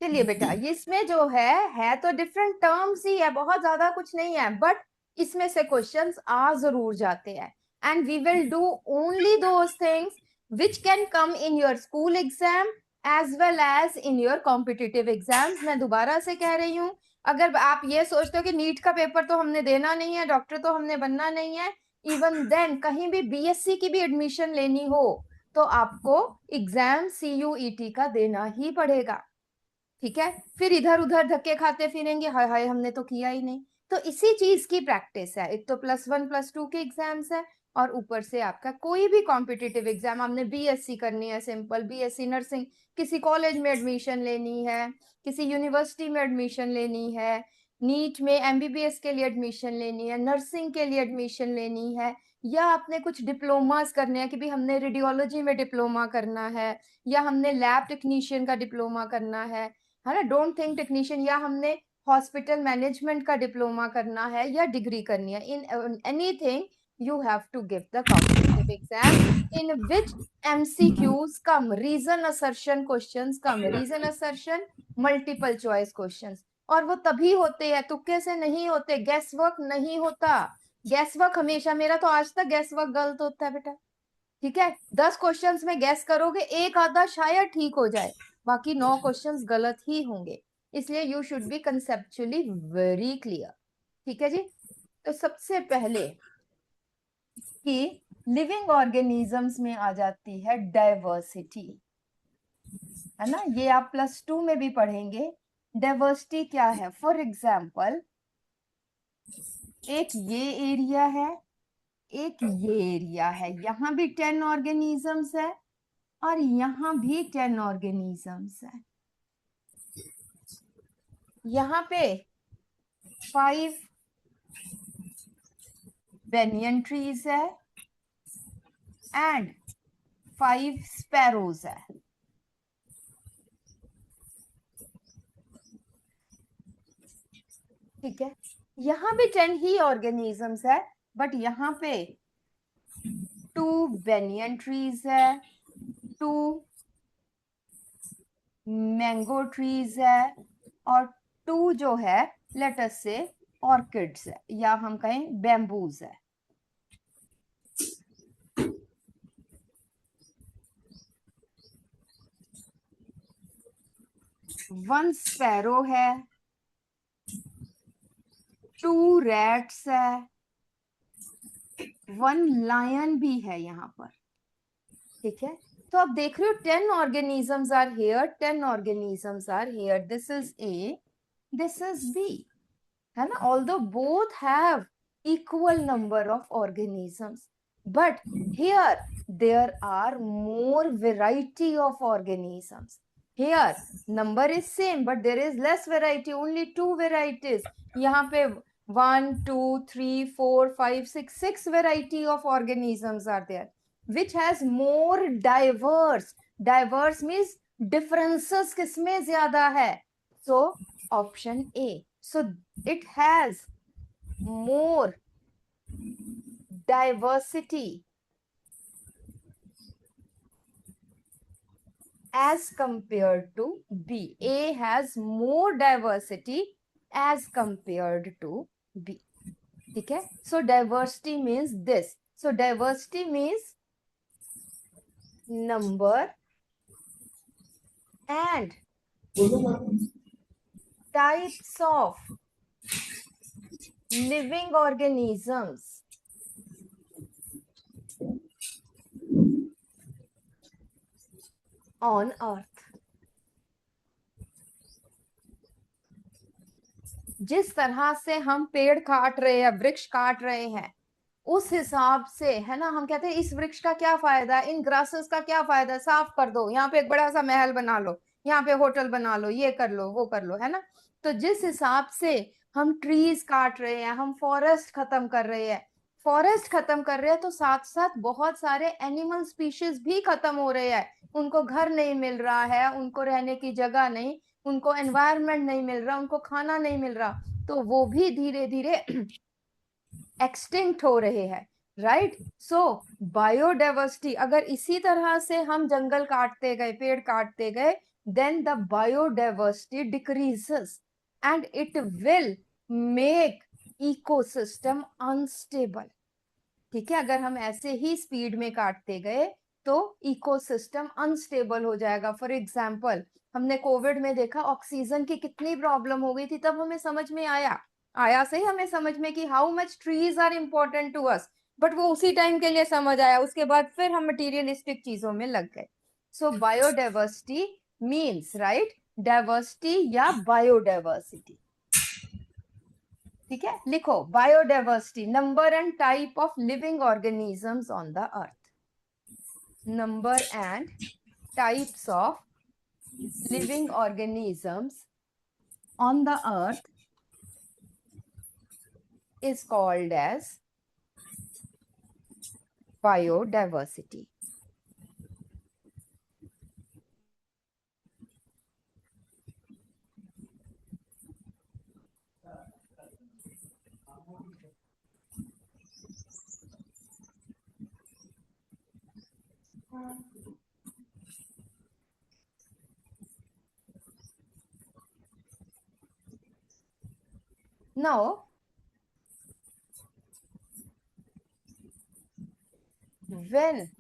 चलिए बेटा, इसमें जो है तो डिफरेंट टर्म्स ही है, बहुत ज्यादा कुछ नहीं है, बट इसमें से क्वेश्चंस आ जरूर जाते हैं। And we will do only those things which can come in your school exam as well as in your competitive exams. मैं दोबारा से कह रही हूँ, अगर आप ये सोचते हो कि नीट का पेपर तो हमने देना नहीं है, डॉक्टर तो हमने बनना नहीं है, इवन देन कहीं भी बीएससी की भी एडमिशन लेनी हो तो आपको एग्जाम CUET का देना ही पड़ेगा। ठीक है, फिर इधर उधर धक्के खाते फिरेंगे, हाय हाय हमने तो किया ही नहीं। तो इसी चीज की प्रैक्टिस है। एक तो +1 +2 के एग्जाम्स है, और ऊपर से आपका कोई भी कॉम्पिटिटिव एग्जाम, आपने बीएससी करनी है, सिंपल बीएससी नर्सिंग, किसी कॉलेज में एडमिशन लेनी है, किसी यूनिवर्सिटी में एडमिशन लेनी है, नीट में एमबीबीएस के लिए एडमिशन लेनी है, नर्सिंग के लिए एडमिशन लेनी है, या आपने कुछ डिप्लोमास करने हैं कि भाई हमने रेडियोलॉजी में डिप्लोमा करना है, या हमने लैब टेक्नीशियन का डिप्लोमा करना है ना, डोंट थिंक टेक्नीशियन, या हमने हॉस्पिटल मैनेजमेंट का डिप्लोमा करना है या डिग्री करनी है, in anything you have to give the competitive exam in which MCQs come, reason assertion questions come, reason assertion multiple choice questions, और वो तभी होते हैं, तुक्के से नहीं होते, गैस वर्क नहीं होता। गैस वर्क हमेशा, मेरा तो आज तक गैस वर्क गलत होता है बेटा। ठीक है, 10 क्वेश्चंस में गैस करोगे, एक आधा शायद ठीक हो जाए, बाकी 9 क्वेश्चंस गलत ही होंगे। इसलिए you should be conceptually very clear. ठीक है जी। तो सबसे पहले कि लिविंग ऑर्गेनिजम्स में आ जाती है डाइवर्सिटी, है ना, ये आप +2 में भी पढ़ेंगे। डाइवर्सिटी क्या है? फॉर एग्जाम्पल, एक ये एरिया है, एक ये एरिया है, यहां भी 10 ऑर्गेनिजम्स है और यहां भी 10 ऑर्गेनिजम्स है। यहाँ पे 5 banyan trees है एंड 5 sparrows है। ठीक है, यहाँ भी 10 ही ऑर्गेनिजम्स है, बट यहाँ पे 2 banyan trees है, 2 मैंगो ट्रीज है, और 2 जो है लेट अस से ऑर्किड्स है, या हम कहें बैम्बूज है। वन स्पैरो है, 2 रैट्स है, 1 लायन भी है यहाँ पर। ठीक है, तो आप देख रहे हो 10 organisms are here, 10 organisms are here, this is A, this is B, है ना, although both have equal number of organisms, but here there are more variety of organisms. Here number is same but there is less variety, only 2 varieties. यहाँ पे 1 2 3 4 5 6 6 variety of organisms are there, which has more diverse. Diverse means differences किसमें ज्यादा है? So option A. So it has more diversity as compared to B. A has more diversity as compared to B. ठीक है, so diversity means this. So diversity means number and types of living organisms on earth. जिस तरह से हम पेड़ काट रहे हैं, वृक्ष काट रहे हैं, उस हिसाब से, है ना, हम कहते हैं इस वृक्ष का क्या फायदा, इन ग्रासेस का क्या फायदा, साफ कर दो, यहाँ पे एक बड़ा सा महल बना लो, यहाँ पे होटल बना लो, ये कर लो, वो कर लो, है ना। तो जिस हिसाब से हम ट्रीज काट रहे हैं, हम फॉरेस्ट खत्म कर रहे हैं, फॉरेस्ट खत्म कर रहे हैं, तो साथ साथ बहुत सारे एनिमल स्पीशीज भी खत्म हो रहे हैं, उनको घर नहीं मिल रहा है, उनको रहने की जगह नहीं, उनको एनवायरनमेंट नहीं मिल रहा, उनको खाना नहीं मिल रहा, तो वो भी धीरे धीरे एक्सटिंक्ट हो रहे हैं, राइट। सो बायोडाइवर्सिटी, अगर इसी तरह से हम जंगल काटते गए, पेड़ काटते गए, then the biodiversity decreases and it will make ecosystem unstable. ठीक है, अगर हम ऐसे ही स्पीड में काटते गए तो इकोसिस्टम अनस्टेबल हो जाएगा. फॉर एग्जाम्पल, हमने कोविड में देखा ऑक्सीजन की कितनी प्रॉब्लम हो गई थी, तब हमें समझ में आया से ही हमें समझ में कि how much trees are important to us, but वो उसी टाइम के लिए समझ आया, उसके बाद फिर हम मटीरियलिस्टिक चीजों में लग गए. सो बायोडाइवर्सिटी मीन्स, राइट, डाइवर्सिटी या बायोडाइवर्सिटी. ठीक है, लिखो biodiversity, number and type of living organisms on the earth. Number and types of living organisms on the earth is called as biodiversity. Now, when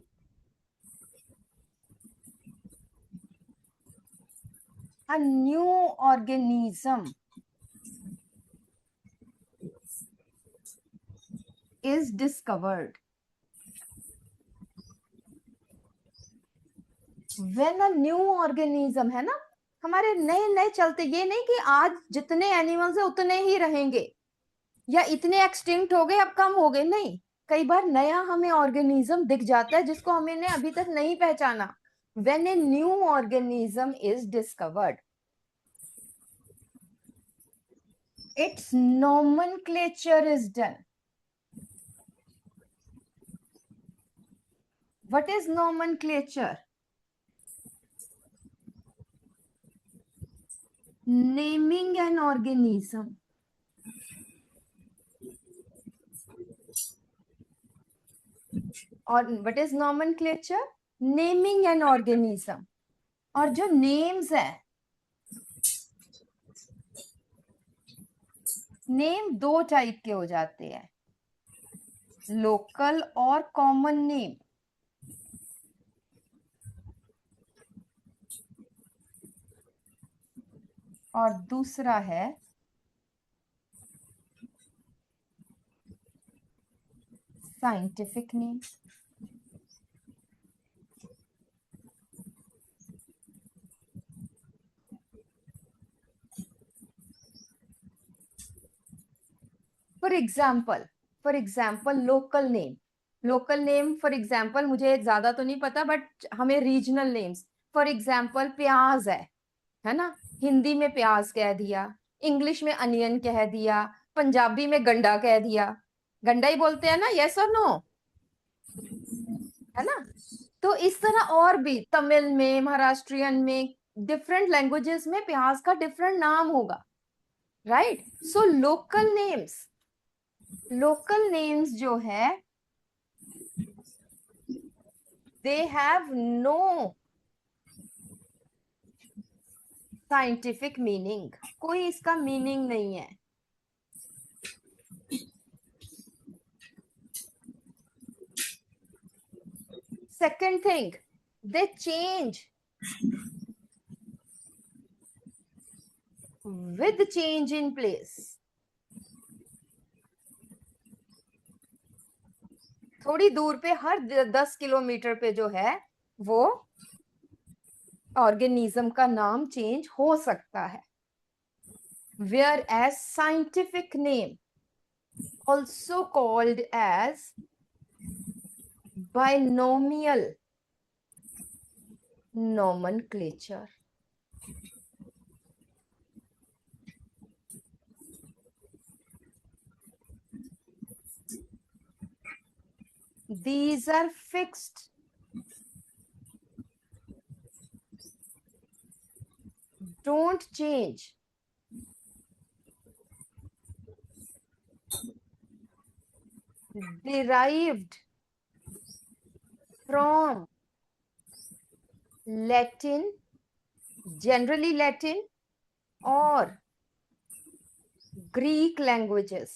a new organism is discovered, when a new organism, है ना, हमारे नए नए चलते, ये नहीं कि आज जितने एनिमल्स है उतने ही रहेंगे या इतने एक्सटिंक्ट हो गए अब कम हो गए, नहीं, कई बार नया हमें ऑर्गेनिज्म दिख जाता है जिसको हमने अभी तक नहीं पहचाना. When a new organism is discovered, its nomenclature is done. What is nomenclature? Naming an organism. Or what is nomenclature? Naming an organism. और जो names है, नेम दो टाइप के हो जाते हैं, लोकल और कॉमन नेम. और दूसरा है scientific name. For example local name. Local name for example, मुझे ज्यादा तो नहीं पता बट हमें रीजनल नेम्स, फॉर एग्जाम्पल प्याज है ना, हिंदी में प्याज कह दिया, इंग्लिश में अनियन कह दिया, पंजाबी में गंडा कह दिया. गंडा ही बोलते हैं ना, यस और नो, है ना. तो इस तरह और भी तमिल में, महाराष्ट्रियन में, डिफरेंट लैंग्वेजेस में प्याज का डिफरेंट नाम होगा, राइट. सो लोकल नेम्स जो है, they have no scientific meaning, कोई इसका मीनिंग नहीं है. Second thing, they change with change in place. थोड़ी दूर पे, हर 10 किलोमीटर पे जो है वो ऑर्गेनिज्म का नाम चेंज हो सकता है. Whereas scientific name, also called as binomial nomenclature. These are fixed. Don't change. Derived from Latin generally Latin or Greek languages?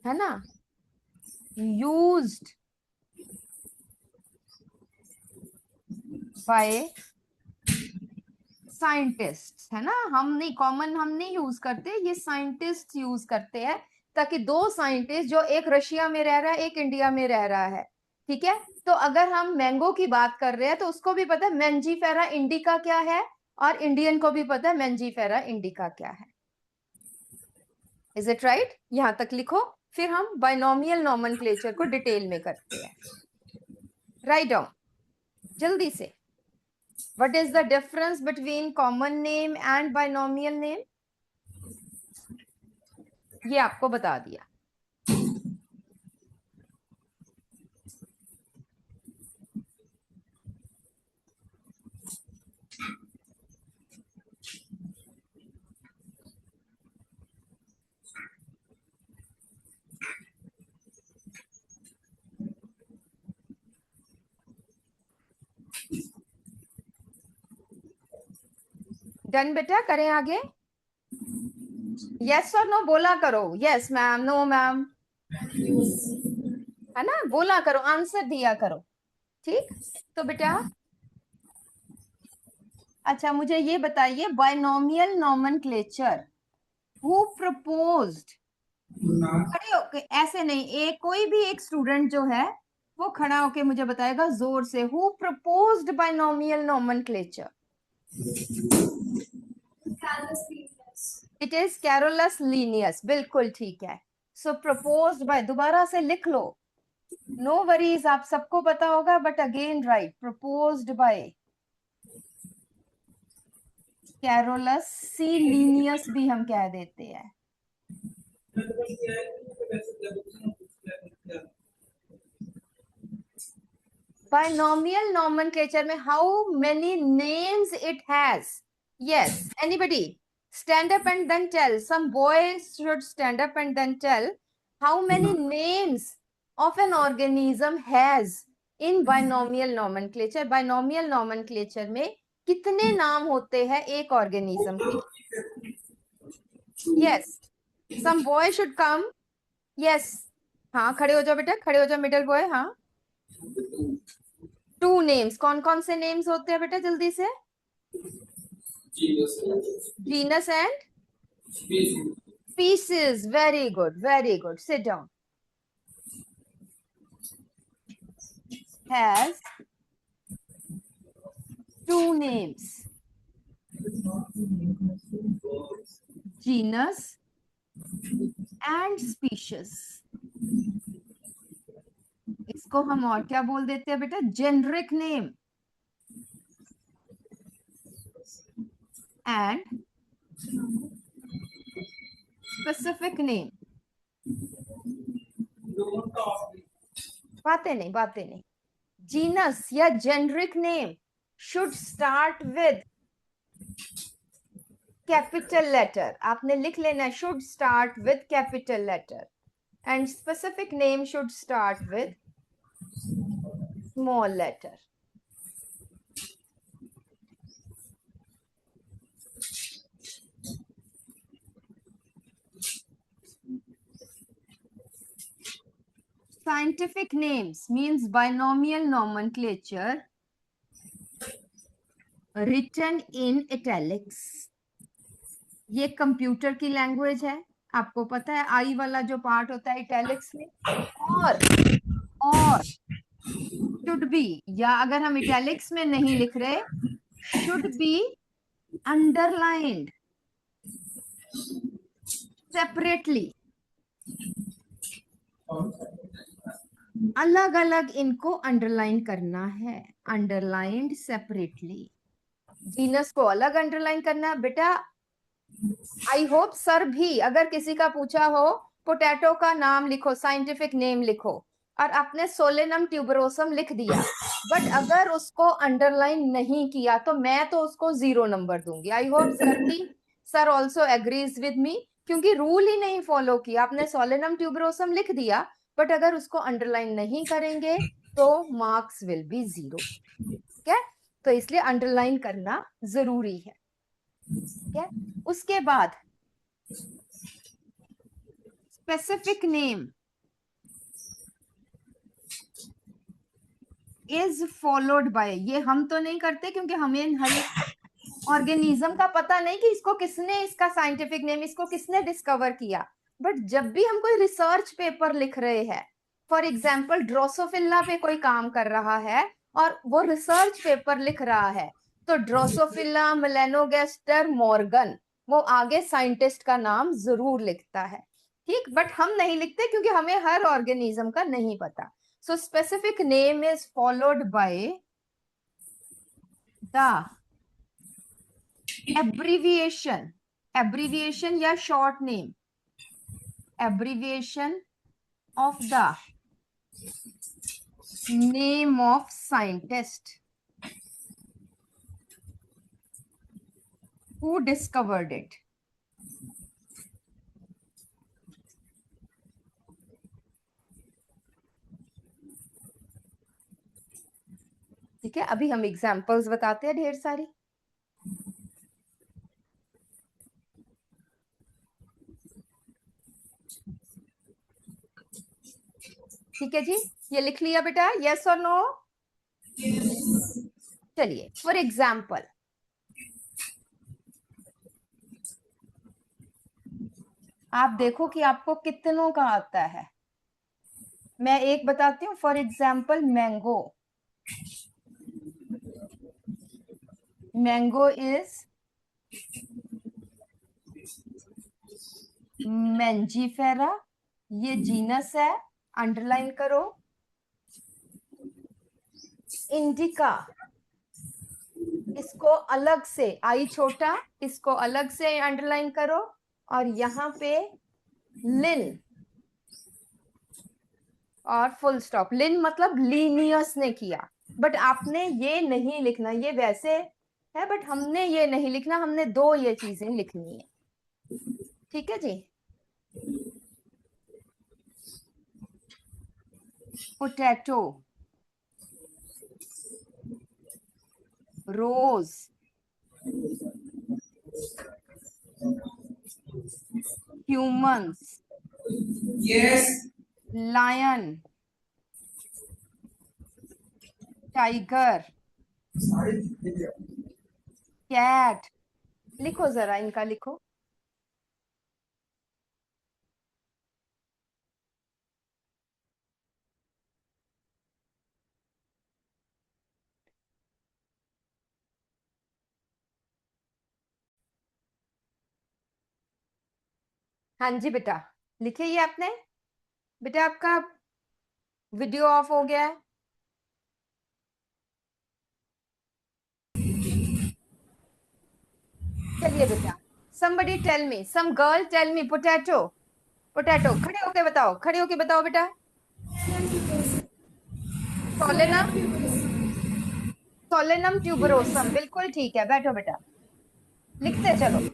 है ना? Used by साइंटिस्ट, है ना? हम नहीं, कॉमन हम नहीं यूज करते, ये साइंटिस्ट यूज करते हैं, ताकि दो साइंटिस्ट, जो एक रशिया में रह रहा है, एक इंडिया में रह रहा है, ठीक है, तो अगर हम मैंगो की बात कर रहे हैं तो उसको भी पता है मैंजीफेरा इंडिका क्या है, और इंडियन को भी पता है मैंजीफेरा इंडिका क्या है। Is it right? यहां तक लिखो, फिर हम बाइनोमियल नॉमेनक्लेचर को डिटेल में करते हैं। राइट डाउन जल्दी से। What is the difference between common name and binomial name? ये आपको बता दिया। डन बेटा, करें आगे? यस और नो बोला करो, यस मैम, नो मैम, है ना? बोला करो, आंसर दिया करो, ठीक? तो बेटा अच्छा मुझे ये बताइए, बाइनोमियल नॉमेनक्लेचर हु प्रपोज्ड, खड़े होके ऐसे नहीं, एक कोई भी एक स्टूडेंट जो है वो खड़ा होके मुझे बताएगा जोर से, who proposed binomial nomenclature? It is Carolus Linnaeus, बिल्कुल ठीक है। सो प्रपोज्ड बाय, दोबारा से लिख लो, नो वरीज, आप सबको पता होगा, but again right, proposed by Carolus, C Linnaeus भी हम कह देते हैं। बाइनोमियल नॉमेनक्लेचर में how many names it has? Yes, anybody stand up and then tell, some boys should stand up and then tell how many names of an organism has in binomial nomenclature. binomial nomenclature में कितने नाम होते हैं एक organism के? Yes, some boy should come. Yes, हाँ खड़े हो जाओ बेटा, खड़े हो जाओ मिडिल बॉय। हाँ, 2 नेम्स, कौन कौन से नेम्स होते हैं बेटा, जल्दी से? Genus and species. Very good, very good. Sit down. Has 2 names, genus and species. इसको हम और क्या बोल देते हैं बेटा? Generic name and specific name. बातें नहीं। जीनस या generic name should start with capital letter, आपने लिख लेना, should start with capital letter, and specific name should start with small letter. Scientific names means binomial nomenclature written in italics. ये computer की language है, आपको पता है, आई वाला जो पार्ट होता है इटैलिक्स में, और शुड बी, या अगर हम इटैलिक्स में नहीं लिख रहे, शुड बी अंडरलाइंड सेपरेटली, अलग अलग इनको अंडरलाइन करना है, अंडरलाइंड सेपरेटली। जीनस को अलग अंडरलाइन करना है बेटा। आई होप सर भी, अगर किसी का पूछा हो, पोटैटो का नाम लिखो, साइंटिफिक नेम लिखो, और आपने सोलेनम ट्यूबरोसम लिख दिया, बट अगर उसको अंडरलाइन नहीं किया तो मैं तो उसको 0 नंबर दूंगी। आई होप सर भी, sir also agrees with me क्योंकि रूल ही नहीं फॉलो किया। आपने सोलेनम ट्यूबरोसम लिख दिया, बट अगर उसको अंडरलाइन नहीं करेंगे तो मार्क्स विल बी 0। ठीक है, तो इसलिए अंडरलाइन करना जरूरी है। ठीक है, उसके बाद specific name is followed by, ये हम तो नहीं करते क्योंकि हमें हर एक ऑर्गेनिज्म का पता नहीं कि इसको किसने, इसका साइंटिफिक नेम इसको किसने डिस्कवर किया। बट जब भी हम कोई रिसर्च पेपर लिख रहे हैं, फॉर एग्जाम्पल ड्रोसोफिला पे कोई काम कर रहा है और वो रिसर्च पेपर लिख रहा है, तो ड्रोसोफिला मेलेनोगास्टर मॉर्गन, वो आगे साइंटिस्ट का नाम जरूर लिखता है। ठीक, बट हम नहीं लिखते क्योंकि हमें हर ऑर्गेनिज्म का नहीं पता। So specific name is followed by the abbreviation या short name, abbreviation of the name of scientist who discovered it. ठीक है, अभी हम एग्जाम्पल्स बताते हैं ढेर सारी। ठीक है जी, ये लिख लिया बेटा, यस और नो? चलिए, फॉर एग्जाम्पल आप देखो कि आपको कितनों का आता है। मैं एक बताती हूँ, for example mango, mango is Mangifera, ये जीनस है, अंडरलाइन करो। इंडिका, इसको अलग से, आई छोटा, इसको अलग से अंडरलाइन करो। और यहाँ पे लिन और फुल स्टॉप। लिन मतलब लीनियस ने किया, बट आपने ये नहीं लिखना, ये वैसे है बट हमने ये नहीं लिखना, हमने दो ये चीजें लिखनी है। ठीक है जी, potato, rose, humans, Yes. Lion, tiger, cat. लिखो जरा, इनका लिखो। हाँ जी बेटा, लिखे ये आपने? बेटा आपका वीडियो ऑफ हो गया है। चलिए बेटा, somebody tell me, some girl tell me, potato, potato, खड़े होके बताओ, खड़े होके बताओ बेटा। सोलेनम, सोलेनम ट्यूबरोसम, बिल्कुल ठीक है, बैठो बेटा, लिखते चलो।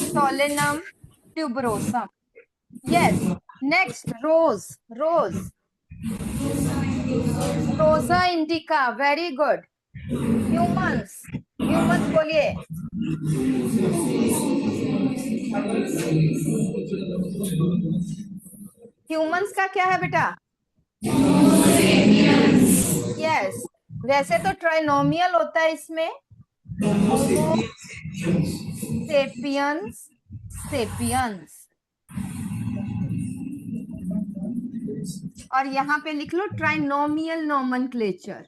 Solanum tuberosum, yes. Next rose, rose, Rosa indica, very good. Humans, humans बोलिए। ह्यूमंस का क्या है बेटा? यस, वैसे तो ट्राइनोमियल होता है इसमें, होमो सेपियंस, सेपियंस। और यहाँ पे लिख लो ट्राइनोमियल नोमेनक्लेचर।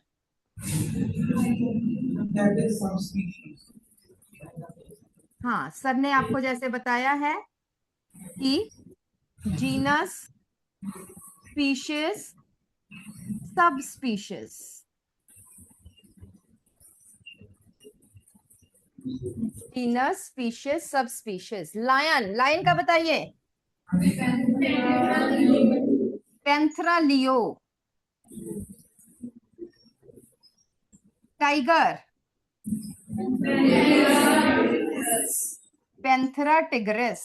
हाँ, सर ने आपको जैसे बताया है कि genus, species, sub species. Genus, species, sub species. Lion, lion का बताइए। Panthera leo. Tiger, Panthera tigris,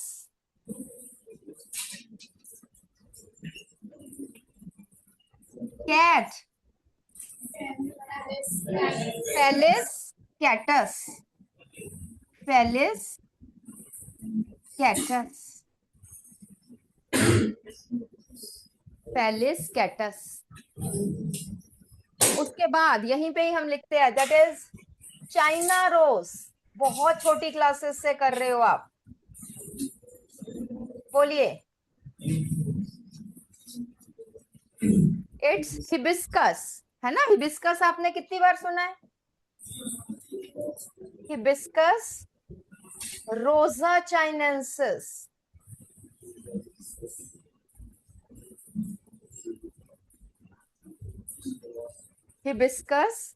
cat, Felis catus, Felis catus, Felis catus. उसके बाद यहीं पे ही हम लिखते हैं दैट इज चाइना रोज। बहुत छोटी क्लासेस से कर रहे हो आप, बोलिए। इट्स हिबिस्कस, है ना। हिबिस्कस आपने कितनी बार सुना है? हिबिस्कस रोजा चाइनेंसिस, हिबिस्कस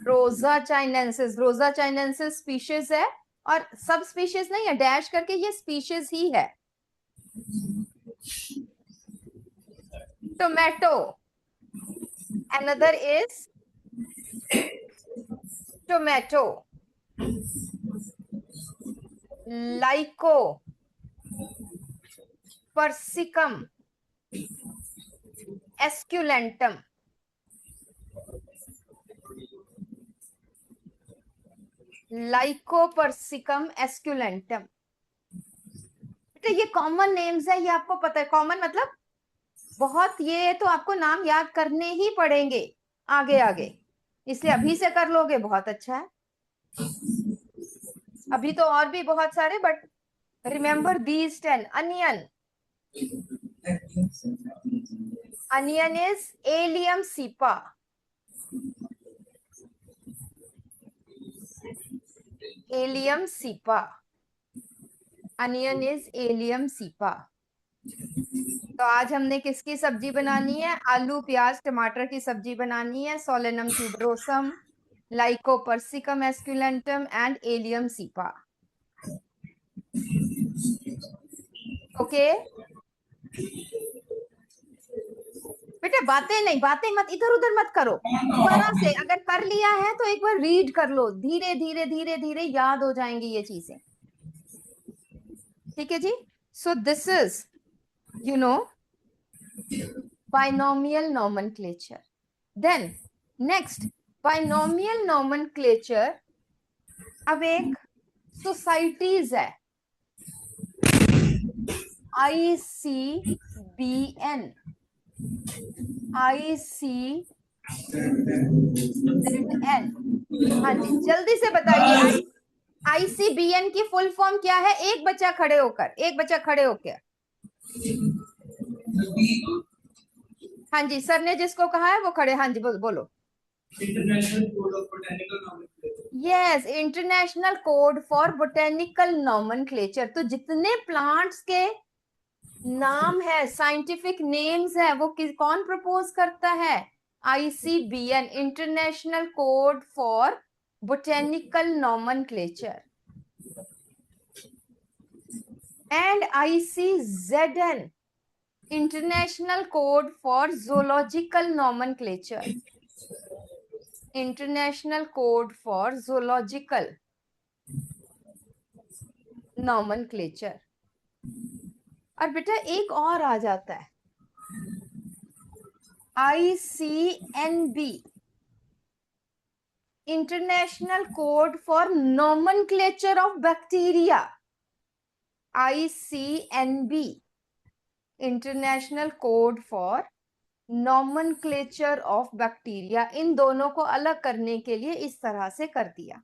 रोजा चाइनेंसिस। रोजा चाइनेंसिस स्पीशीज है, और सब स्पीशीज नहीं है, डैश करके ये स्पीशीज ही है। Tomato, another is tomato. Lycopersicum esculentum, Lycopersicum esculentum. बेटा ये कॉमन नेम्स है, ये आपको पता है। कॉमन मतलब बहुत, ये तो आपको नाम याद करने ही पड़ेंगे आगे आगे, इसलिए अभी से कर लोगे बहुत अच्छा है। अभी तो और भी बहुत सारे, but remember these 10। Onion, onion is allium cepa, allium cepa. Onion is allium cepa. तो आज हमने किसकी सब्जी बनानी है? आलू प्याज टमाटर की सब्जी बनानी है। Solanum tuberosum, Lycopersicum esculentum and Allium cepa. Okay बेटा, बातें नहीं, बातें मत इधर उधर मत करो। दोबारा से अगर कर लिया है तो एक बार रीड कर लो, धीरे धीरे धीरे धीरे याद हो जाएंगी ये चीजें। ठीक है जी। So this is binomial nomenclature. Then next, binomial nomenclature अब एक सोसाइटीज है, ICBN, ICZN। हाँ जी, जल्दी से बताइए ICBN की फुल फॉर्म क्या है? एक बच्चा खड़े होकर, एक बच्चा खड़े होकर। हाँ जी, सर ने जिसको कहा है वो खड़े। हाँ जी, बोलो। International code of botanical nomenclature. Yes, international code for botanical nomenclature. तो जितने प्लांट्स के नाम है, साइंटिफिक नेम्स है, वो कौन प्रपोज करता है? ICBN, international code for botanical nomenclature. And ICZN, international code for zoological nomenclature, international code for zoological nomenclature। और बेटा एक और आ जाता है ICNB, international code for nomenclature of bacteria. ICNB, international code for nomenclature of bacteria. इन दोनों को अलग करने के लिए इस तरह से कर दिया।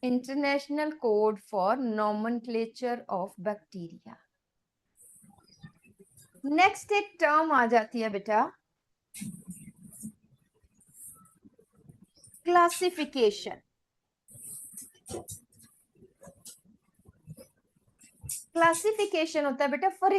International code for nomenclature of bacteria. Next एक टर्म आ जाती है बेटा, क्लासिफिकेशन। क्लासिफिकेशन होता है बेटा, फॉर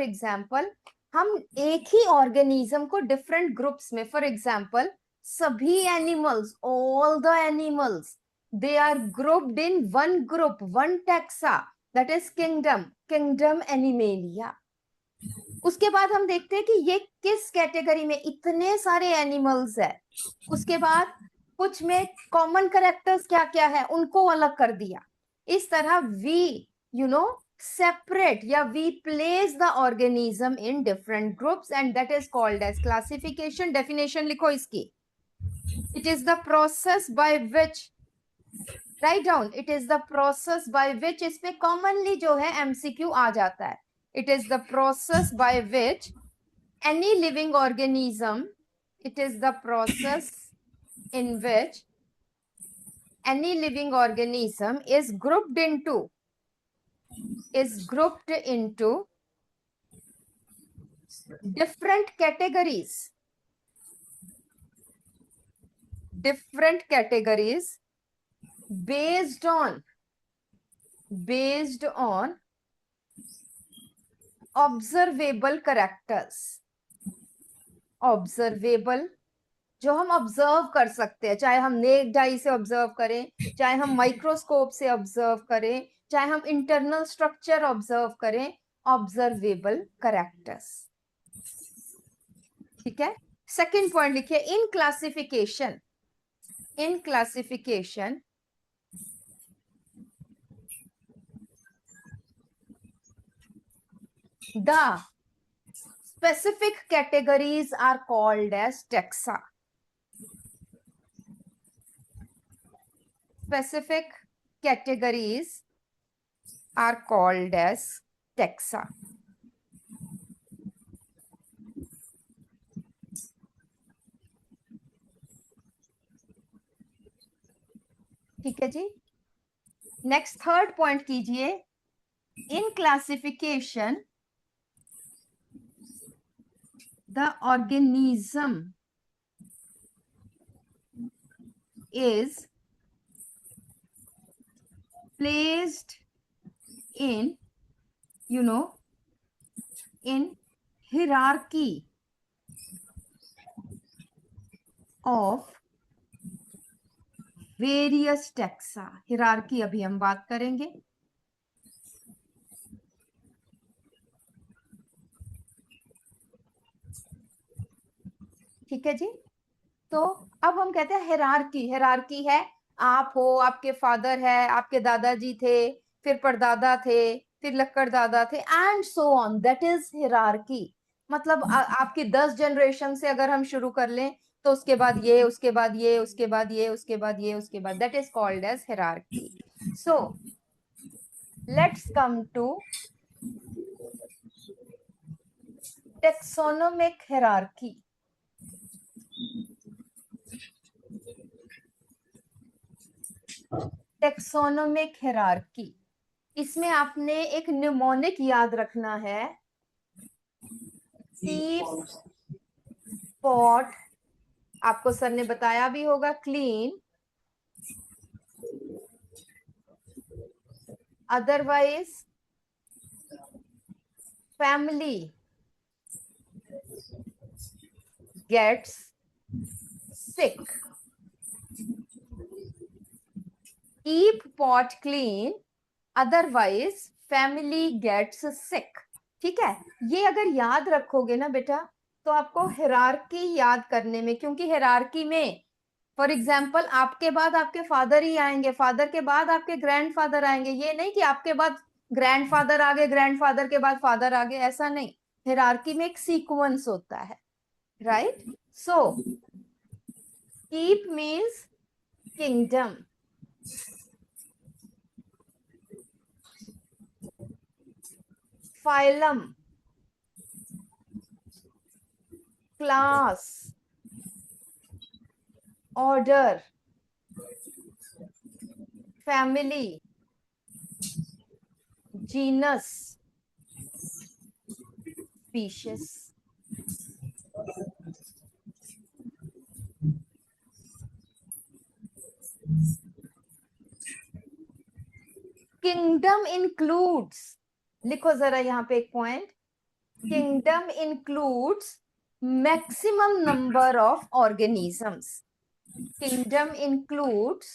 एग्जाम्पल हम एक ही ऑर्गेनिज्म को डिफरेंट ग्रुप्स में, फॉर एग्जाम्पल सभी animals, all the animals they are grouped in one group, one taxa, that is kingdom, kingdom Animalia. उसके बाद हम देखते हैं कि ये किस कैटेगरी में, इतने सारे एनिमल्स है, उसके बाद कुछ में कॉमन कैरेक्टर्स क्या क्या है उनको अलग कर दिया. इस तरह वी separate या we place the organism in different groups and that is called as classification. Definition लिखो इसकी. It is the process by which, write down, it is the process by which, इस पे commonly जो है MCQ आ जाता है. It is the process by which any living organism, it is the process in which any living organism is grouped into different categories based on observable characters. Observable जो हम observe कर सकते हैं, चाहे हम नेक्ड आई से ऑब्जर्व करें, चाहे हम माइक्रोस्कोप से ऑब्जर्व करें, चाहे हम इंटरनल स्ट्रक्चर ऑब्जर्व करें, ऑब्जर्वेबल कैरेक्टर्स. ठीक है. सेकंड पॉइंट लिखिए, in classification the specific categories are called as taxa. Specific categories are called as taxa. ठीक है जी. नेक्स्ट थर्ड पॉइंट कीजिए, in classification the organism is placed in in hierarchy of various taxa. hierarchy अभी हम बात करेंगे. ठीक है जी. तो अब हम कहते हैं हेरारकी है, आप हो, आपके फादर है, आपके दादाजी थे, फिर परदादा थे, फिर लक्कड़ दादा थे, and so on. That is hierarchy. मतलब आपकी 10 जनरेशन से अगर हम शुरू कर लें तो उसके बाद ये, उसके बाद ये, उसके बाद ये, उसके बाद ये, उसके बाद, that is called as hierarchy. So let's come to taxonomic hierarchy. Taxonomic hierarchy, इसमें आपने एक न्यूमोनिक याद रखना है. पीप, पॉट, आपको सर ने बताया भी होगा, clean, otherwise, family gets sick. Keep pot clean, otherwise family gets sick. ठीक है. ये अगर याद रखोगे ना बेटा तो आपको हिरार्की याद करने में, क्योंकि हिरार्की में फॉर एग्जाम्पल आपके बाद आपके फादर ही आएंगे, फादर के बाद आपके ग्रैंडफादर आएंगे, ये नहीं कि आपके बाद ग्रैंडफादर आगे, ग्रैंडफादर के बाद फादर आगे, ऐसा नहीं. हिरार्की में एक सीक्वेंस होता है, right. So keep means kingdom, phylum, class, order, family, genus, species. Kingdom includes, लिखो जरा यहाँ पे एक point, kingdom includes maximum number of organisms. Kingdom includes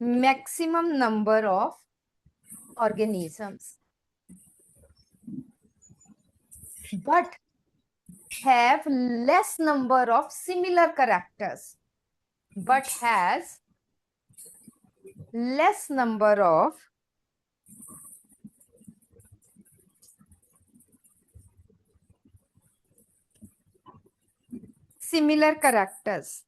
maximum number of organisms, but have less number of similar characters, but has less number of similar characters.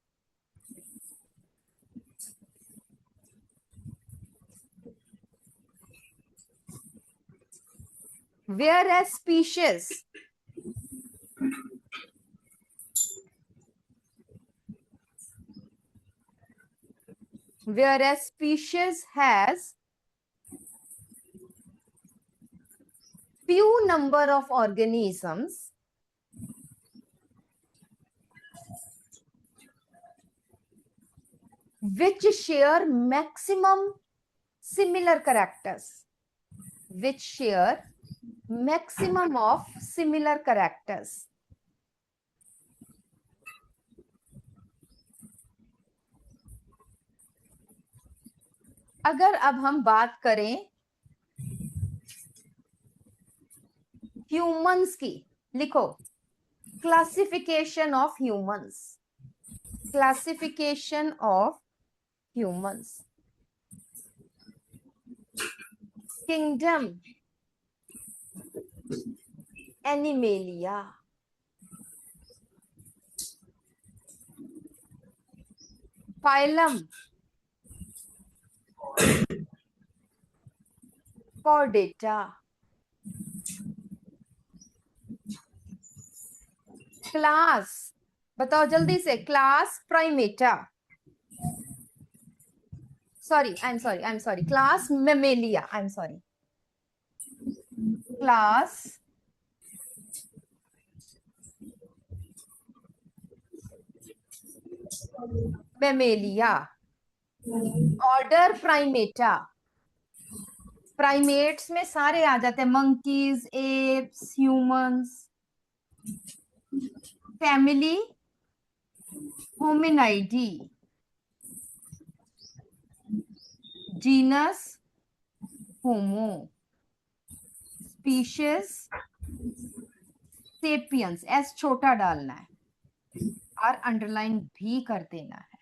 Whereas species has few number of organisms which share maximum similar characters, which share maximum of similar characters. अगर अब हम बात करें humans की, लिखो classification of humans, classification of humans. Kingdom animalia, phylum Chordata, class बताओ जल्दी से, class Primata, sorry, I'm sorry, class Mammalia, I'm sorry, class Mammalia, order Primata, primates में सारे आ जाते हैं, monkeys, apes, humans. Family Hominidae, genus Homo, species sapiens, S छोटा डालना है और अंडरलाइन भी कर देना है.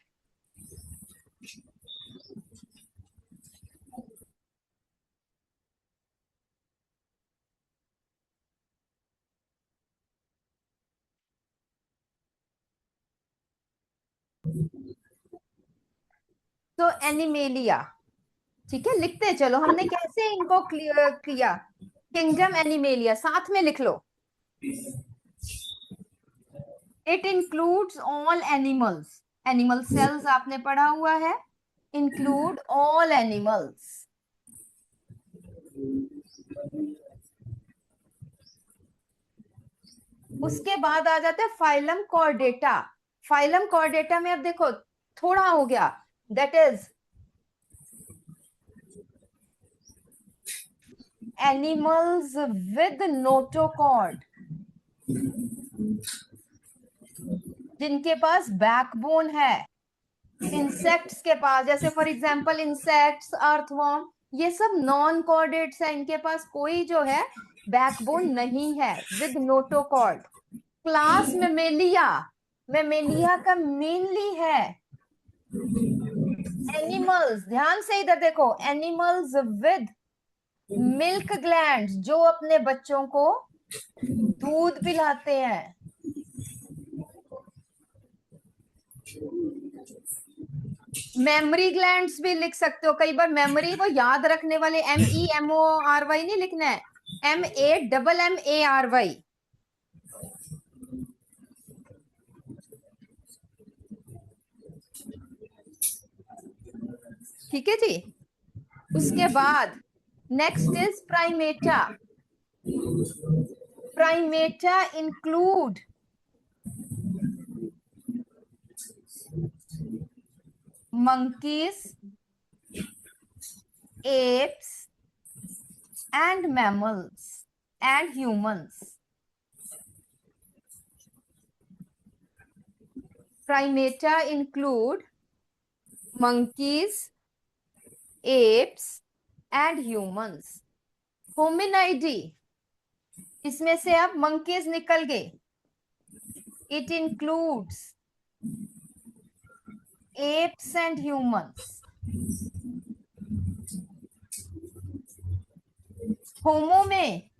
तो एनिमेलिया, ठीक है, लिखते चलो हमने कैसे इनको क्लियर किया. किंगडम एनिमेलिया साथ में लिख लो. It includes all animals, animal cells आपने पढ़ा हुआ है, इंक्लूड ऑल एनिमल्स. उसके बाद आ जाता है फाइलम कॉर्डेटा. फाइलम कॉर्डेटा में अब देखो थोड़ा हो गया, that is animals with notochord, जिनके पास बैकबोन है. इंसेक्ट्स के पास, जैसे फॉर एग्जांपल इंसेक्ट्स, अर्थवर्म, ये सब नॉन कॉर्डेट्स है, इनके पास कोई जो है बैकबोन नहीं है, with notochord. Class Mammalia, Mammalia का मेनली है एनिमल्स, ध्यान से इधर देखो, एनिमल्स विद मिल्क ग्लैंड, जो अपने बच्चों को दूध पिलाते हैं. मेमोरी ग्लैंड्स भी लिख सकते हो, कई बार मेमोरी को याद रखने वाले MEMORY नहीं लिखना है, MAMMARY. ठीक है जी. उसके बाद next is Primata. Primata include monkeys, apes and mammals and humans. Primata include monkeys, apes and humans. Hominidae, इसमें से अब monkeys निकल गए. It includes apes and humans. Homo में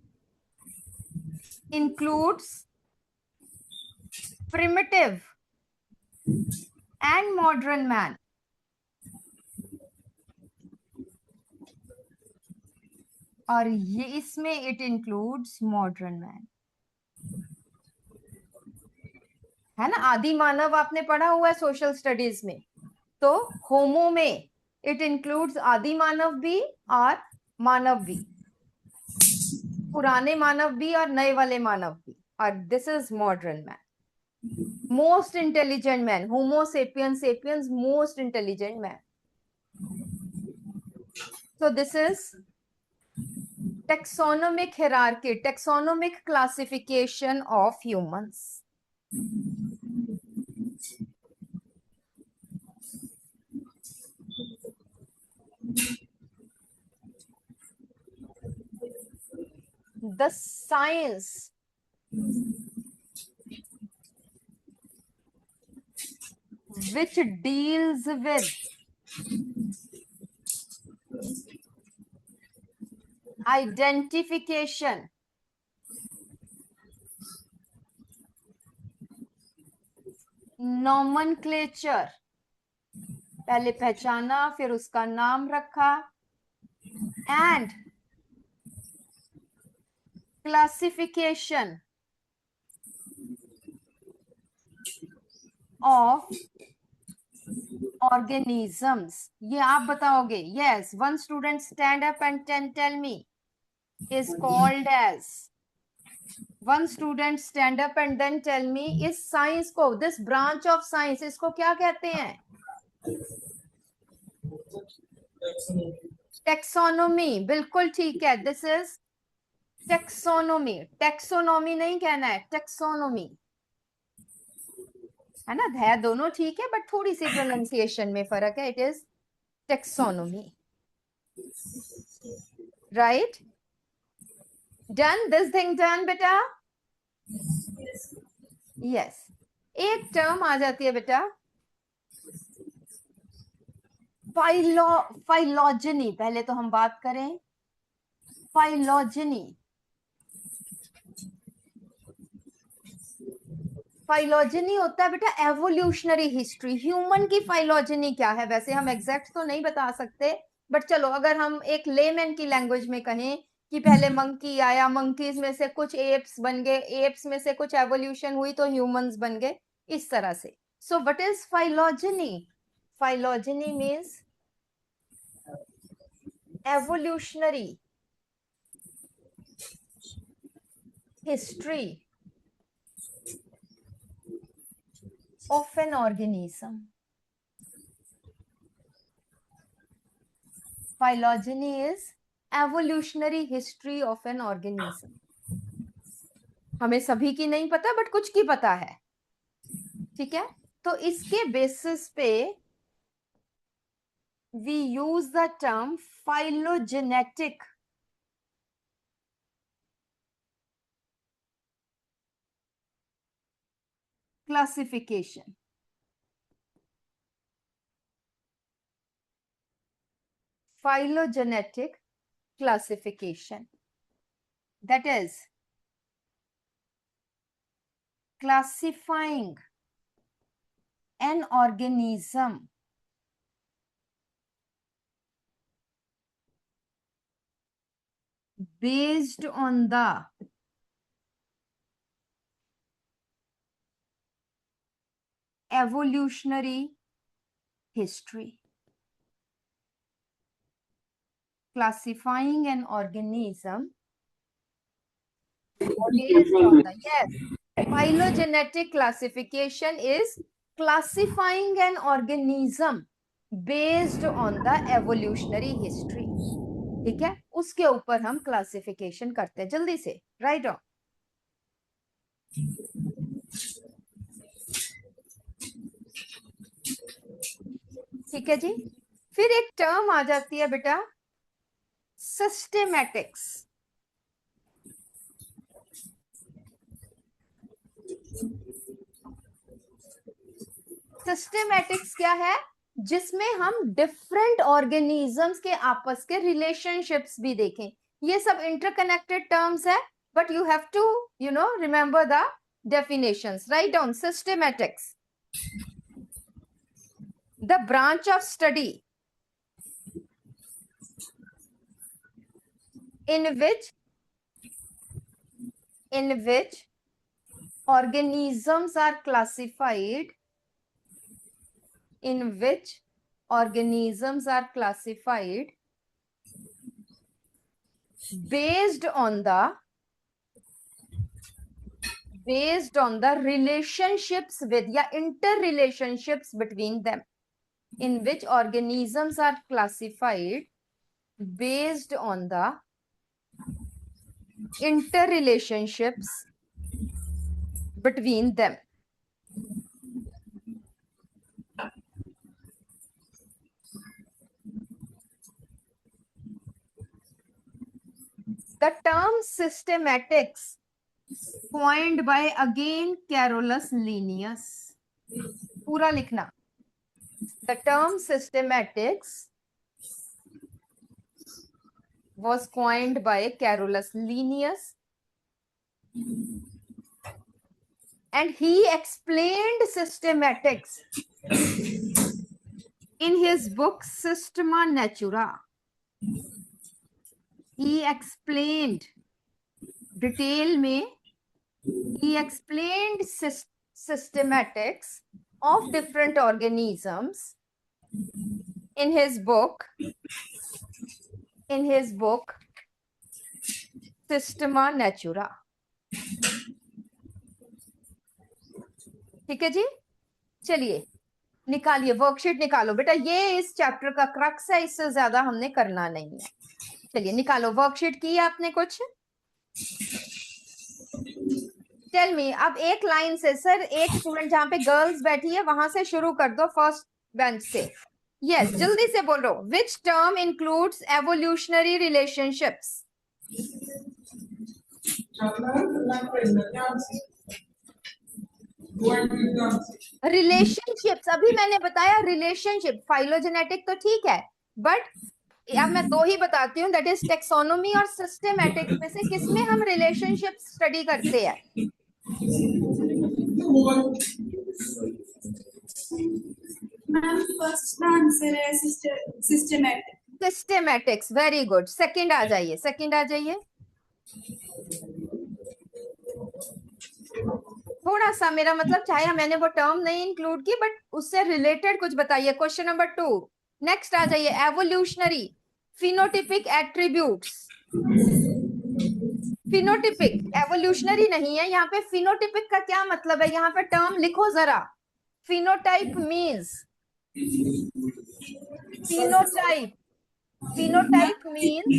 includes primitive and modern man. और ये इसमें it includes modern man. है ना, आदि मानव आपने पढ़ा हुआ है सोशल स्टडीज में. तो होमो में इट इंक्लूड्स आदि मानव भी और मानव भी, पुराने मानव भी और नए वाले मानव भी. और this is modern man, most intelligent man. Homo sapiens, sapiens most intelligent man. So this is taxonomic hierarchy, taxonomic classification of humans. The science which deals with identification, nomenclature, पहले पहचाना फिर उसका नाम रखा, and classification of organisms. ये आप बताओगे. Yes, one student stand up and tell me is called as, one student stand up and then tell me is science को, this branch of science, इसको क्या कहते हैं? Taxonomy. बिल्कुल ठीक है. This is taxonomy. Taxonomy नहीं कहना है, taxonomy. है ना, है दोनों ठीक है, बट थोड़ी सी प्रोनाउंसिएशन में फर्क है. It is taxonomy. Right? Done? This thing done, बेटा? Yes. एक टर्म आ जाती है बेटा, फाइलोजेनी. पहले तो हम बात करें फाइलोजेनी. फाइलोजेनी होता है बेटा एवोल्यूशनरी हिस्ट्री. ह्यूमन की फाइलोजेनी क्या है, वैसे हम एग्जैक्ट तो नहीं बता सकते, बट चलो अगर हम एक लेमैन की लैंग्वेज में कहें कि पहले मंकी आया, मंकीज में से कुछ एप्स बन गए, एप्स में से कुछ एवोल्यूशन हुई तो ह्यूमंस बन गए, इस तरह से. So what is phylogeny? Phylogeny means evolutionary history of an organism. Phylogeny is evolutionary history of an organism. हमें सभी की नहीं पता बट कुछ की पता है. ठीक है, तो इसके बेसिस पे we use the term phylogenetic classification. Phylogenetic classification, that is classifying an organism based on the evolutionary history. Classifying an organism based on the, yes, phylogenetic classification is classifying an organism based on the evolutionary history. ठीक है, उसके ऊपर हम classification करते हैं. जल्दी से right on. ठीक है जी. फिर एक टर्म आ जाती है बेटा सिस्टेमैटिक्स। सिस्टेमैटिक्स क्या है? जिसमें हम डिफरेंट ऑर्गेनिजम्स के आपस के रिलेशनशिप्स भी देखें। ये सब इंटरकनेक्टेड टर्म्स है, but you have to remember the definitions. Write down systematics, the branch of study in which organisms are classified, based on the relationships with या interrelationships between them. In which organisms are classified based on the interrelationships between them. The term systematics coined by again Carolus Linnaeus. पूरा लिखना. The term systematics was coined by Carolus Linnaeus, and he explained systematics in his book Systema Natura. He explained detail में he explained systematics of different organisms in his book Systema Natura. ठीक है जी, चलिए निकालिए worksheet निकालो बेटा, ये इस chapter का क्रक्स है, इससे ज्यादा हमने करना नहीं है. चलिए निकालो वर्कशीट की आपने कुछ. टेल मी, अब एक लाइन से सर, एक स्टूडेंट जहां पे गर्ल्स बैठी है वहां से शुरू कर दो, फर्स्ट बेंच से. यस जल्दी से बोलो. Which term includes evolutionary relationships? Relationships अभी मैंने बताया. रिलेशनशिप फाइलोजेनेटिक तो ठीक है, बट अब मैं दो ही बताती हूँ, दैट इज टेक्सोनोमी और सिस्टेमैटिक्स में से किसमें हम रिलेशनशिप स्टडी करते हैं? मैम फर्स्ट का आंसर है सिस्टेमैटिक्स. Very good. सेकंड आ जाइए, थोड़ा सा, मेरा मतलब चाहे मैंने वो टर्म नहीं इंक्लूड की, बट उससे रिलेटेड कुछ बताइए. Question number 2. नेक्स्ट आ जाइए. Evolutionary phenotypic attributes. Phenotypic evolutionary नहीं है यहाँ पे. फिनोटिपिक का क्या मतलब है? यहाँ पे टर्म लिखो जरा. Phenotype means phenotype means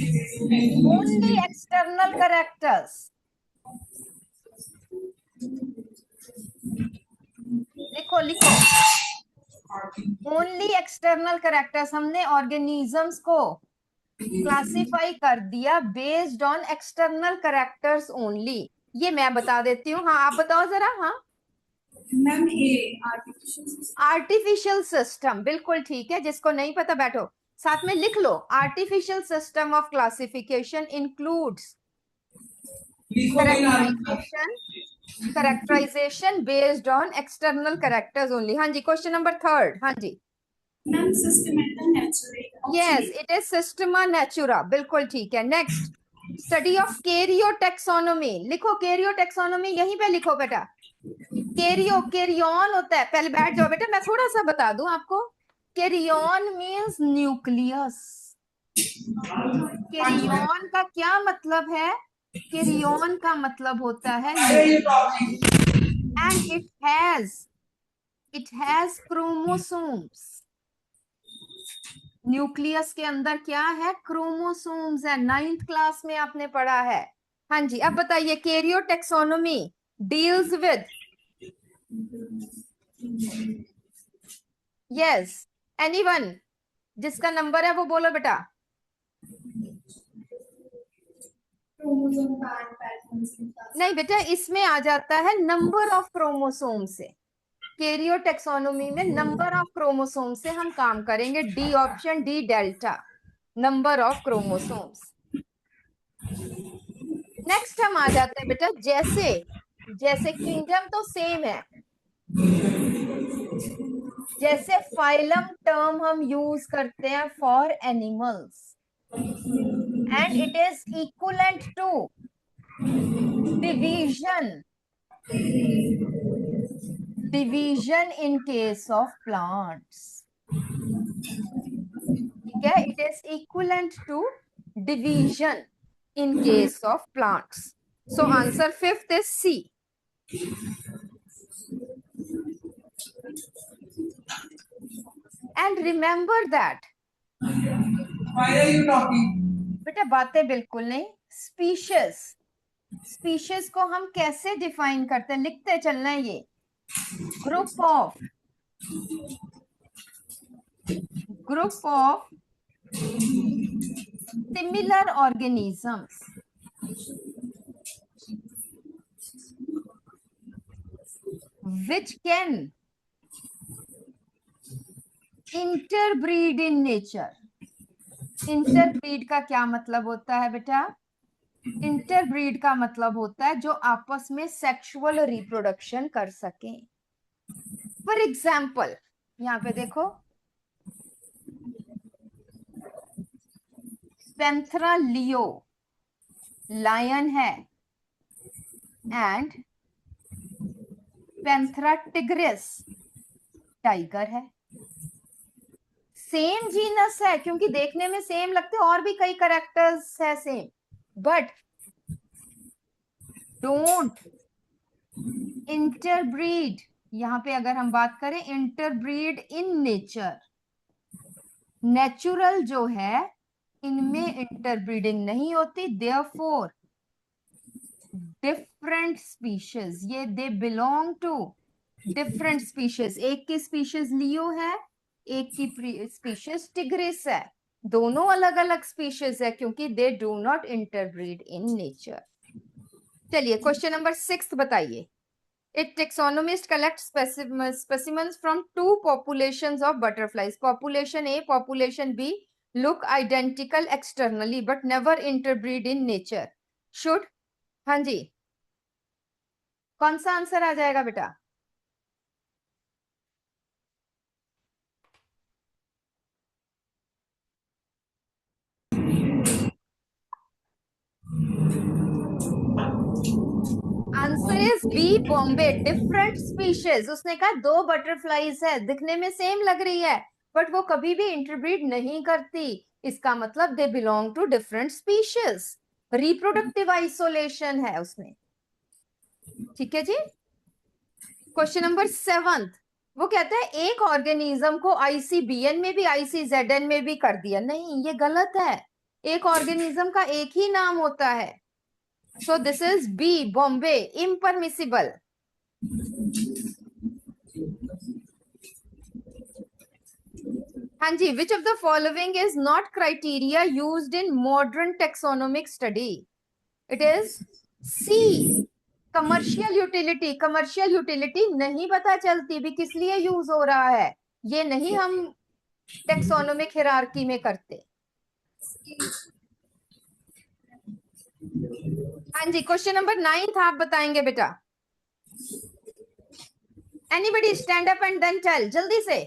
only external characters. लिखो only external characters. हमने organisms को क्लासिफाई कर दिया based on external characters only. ये मैं बता देती हूँ. हाँ आप बताओ जरा. हाँ मैम आर्टिफिशियल सिस्टम, बिल्कुल ठीक है. जिसको नहीं पता बैठो साथ में लिख लो. Artificial system of classification includes characterization based on external characters only. हाँ जी. Question number 3. हाँ जी. Yes it is Systema Naturae. बिल्कुल ठीक है. Next study of karyotaxonomy. लिखो कैरियोटेक्सोनोमी, यहीं पे लिखो बेटा. कैरियन होता है. पहले बैठ जाओ बेटा, मैं थोड़ा सा बता दूं आपको. Carrion means nucleus. कैरियन का क्या मतलब है? कैरियन का मतलब होता है and it has chromosomes. Nucleus के अंदर क्या है? क्रोमोसोम्स है. 9th क्लास में आपने पढ़ा है. हाँ जी. अब बताइए कैरियोटेक्सोनोमी डील्स विद. Yes anyone? जिसका नंबर है वो बोलो बेटा। क्रोमोसोम पैटर्न्स के साथ। नहीं बेटा, इसमें आ जाता है नंबर ऑफ क्रोमोसोम से। कैरियो टेक्सोनोमी में नंबर ऑफ क्रोमोसोम से हम काम करेंगे। D option, D delta, number of chromosomes. Next हम आ जाते हैं बेटा, जैसे जैसे किंगडम तो सेम है, जैसे फाइलम टर्म हम यूज करते हैं for animals and it is equivalent to division, division in case of plants. ठीक है, it is equivalent to division in case of plants. So answer fifth is C. And remember that, Why are you talking? बेटा बातें बिल्कुल नहीं। Species, species को हम कैसे define करते हैं, लिखते चलना है ये। Group of similar organisms which can interbreed in nature। Interbreed का क्या मतलब होता है बेटा? इंटरब्रीड का मतलब होता है जो आपस में सेक्सुअल रिप्रोडक्शन कर सकें। फॉर एग्जाम्पल यहाँ पे देखो, पैंथरा लियो लायन है एंड पैंथरा टिग्रिस टाइगर है। सेम जीनस है क्योंकि देखने में सेम लगते, और भी कई कैरेक्टर्स है सेम, बट डोंट इंटरब्रीड। यहां पे अगर हम बात करें इंटरब्रीड इन नेचर, नेचुरल जो है इनमें इंटरब्रीडिंग नहीं होती, देयरफॉर डिफरेंट स्पीशीज, ये they belong to different species. एक की स्पीशीज लियो है, एक की स्पीशीज टिग्रिस है, दोनों अलग अलग स्पीशीज है क्योंकि they do not interbreed in nature. चलिए क्वेश्चन नंबर 6 बताइए। A taxonomist collects specimens from two populations of butterflies. Population A, population B look identical externally but never interbreed in nature. Should? हाँ जी, कौन सा answer आ जाएगा बेटा? Answer is B, Bombay. Different species, उसने कहा दो बटरफ्लाईज है, दिखने में सेम लग रही है बट वो कभी भी इंटरब्रीड नहीं करती, इसका मतलब they belong to different species. Reproductive isolation है उसमें। ठीक है जी। क्वेश्चन नंबर 7, वो कहता है एक ऑर्गेनिज्म को आईसीबीएन में भी आईसीजेडएन में भी कर दिया। नहीं, ये गलत है। एक ऑर्गेनिज्म का एक ही नाम होता है। So this is B, Bombay, impermissible. हाँ जी, which of the following is not criteria used in modern taxonomic study? It is C, commercial utility. Commercial utility नहीं पता चलती भी किस लिए यूज हो रहा है, ये नहीं हम टेक्सोनोमिक हिरार्की में करते। हाँ जी, क्वेश्चन नंबर 9 आप बताएंगे बेटा। Anybody stand up and then tell, जल्दी से।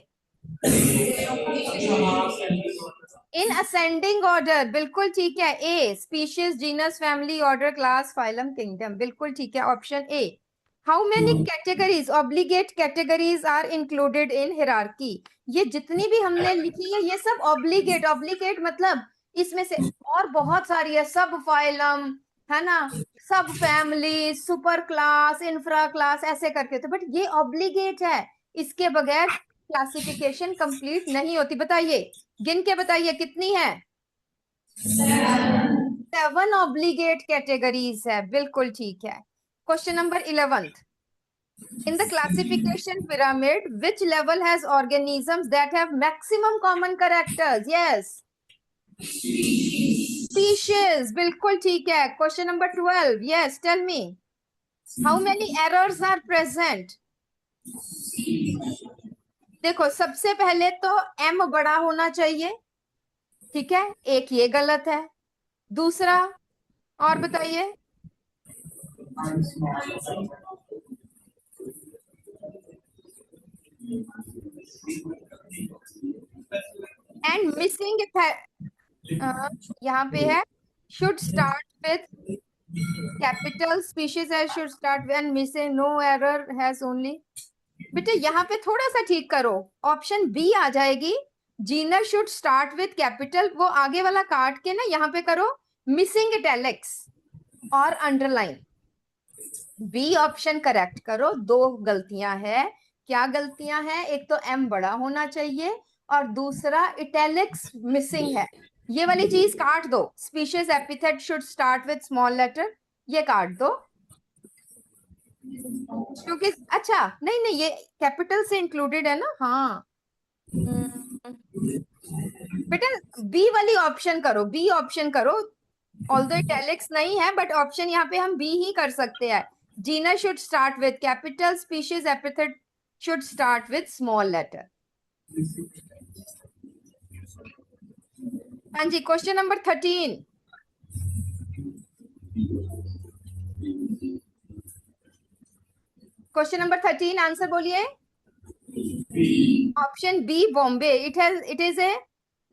इन असेंडिंग ऑर्डर, बिल्कुल ठीक है। A, species, genus, family, order, class, phylum, kingdom, बिल्कुल ठीक है, option A. How many categories, obligate categories are included in hierarchy? ये जितनी भी हमने लिखी है ये सब ऑब्लिगेट, ऑब्लिगेट मतलब इसमें से और बहुत सारी है, सब फाइलम है ना, सब family, super class, infra class, ऐसे करके, तो बट ये ऑब्लिगेट है, इसके बगैर क्लासिफिकेशन कंप्लीट नहीं होती। बताइए, गिन के बताइए कितनी है? 7 ऑब्लिगेट कैटेगरीज है, बिल्कुल ठीक है। Question number 11, In the classification pyramid, which level has organisms that have maximum common characters? Yes. Species. बिल्कुल ठीक है. Question number 12. Yes, tell me. How many errors are present? देखो, सबसे पहले तो m बड़ा होना चाहिए. ठीक है, एक ये गलत है. दूसरा, और बताइए. एंड मिसिंग यहाँ पे है should start with capital, species as should start with, and missing no error has only. बेटे यहाँ पे थोड़ा सा ठीक करो. ऑप्शन बी आ जाएगी. Genus should start with capital. वो आगे वाला काट के ना यहाँ पे करो मिसिंग इटैलिक्स और अंडरलाइन. बी ऑप्शन करेक्ट करो. दो गलतियां है. क्या गलतियां हैं? एक तो एम बड़ा होना चाहिए और दूसरा इटैलिक्स मिसिंग है. ये वाली चीज काट दो. Species epithet should start with small letter. ये काट दो क्योंकि अच्छा नहीं नहीं ये कैपिटल से इंक्लूडेड है ना. हाँ बेटा बी वाली ऑप्शन करो. बी ऑप्शन करो. ऑल्दो इटैलिक्स नहीं है बट ऑप्शन यहाँ पे हम बी ही कर सकते हैं. Genus should start with capital. Species epithet should start with small letter. हाँ जी. Question number 13. Question number 13 answer बोलिए. Option B Bombay. It is a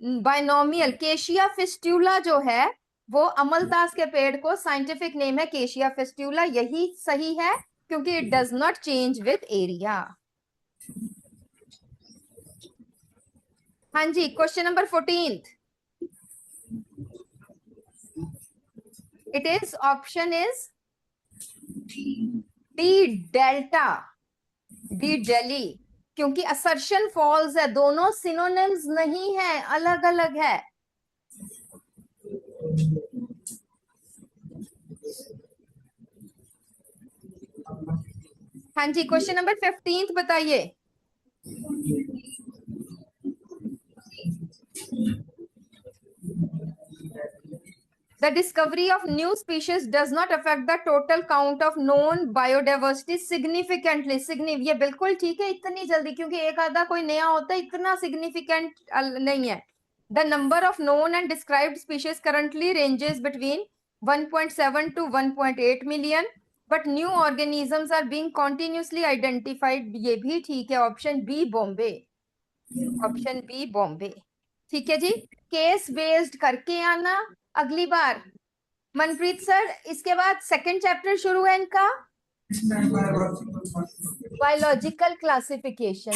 binomial. Cassia fistula जो है वो अमलतास के पेड़ को साइंटिफिक नेम है केशिया फिस्टुला. यही सही है क्योंकि it does not change with area. हाँ जी. Question number 14. It is option is D delta. D Delhi. क्योंकि असर्शन फॉल्स है. दोनों सिनोनिम्स नहीं है, अलग अलग है. हाँ जी. क्वेश्चन नंबर 15 बताइए. The discovery of new species does not affect the total count of known biodiversity significantly. ये बिल्कुल ठीक है. इतनी जल्दी क्योंकि एक आधा कोई नया होता है, इतना सिग्निफिकेंट नहीं है. The number of known and described species currently ranges between 1.7 to 1.8 million, but new organisms are being continuously identified. ये भी ठीक है. Option B Bombay. Option B Bombay. ठीक है जी. केस बेस्ड करके आना अगली बार. मनप्रीत सर इसके बाद सेकंड चैप्टर शुरू है इनका बायोलॉजिकल क्लासिफिकेशन.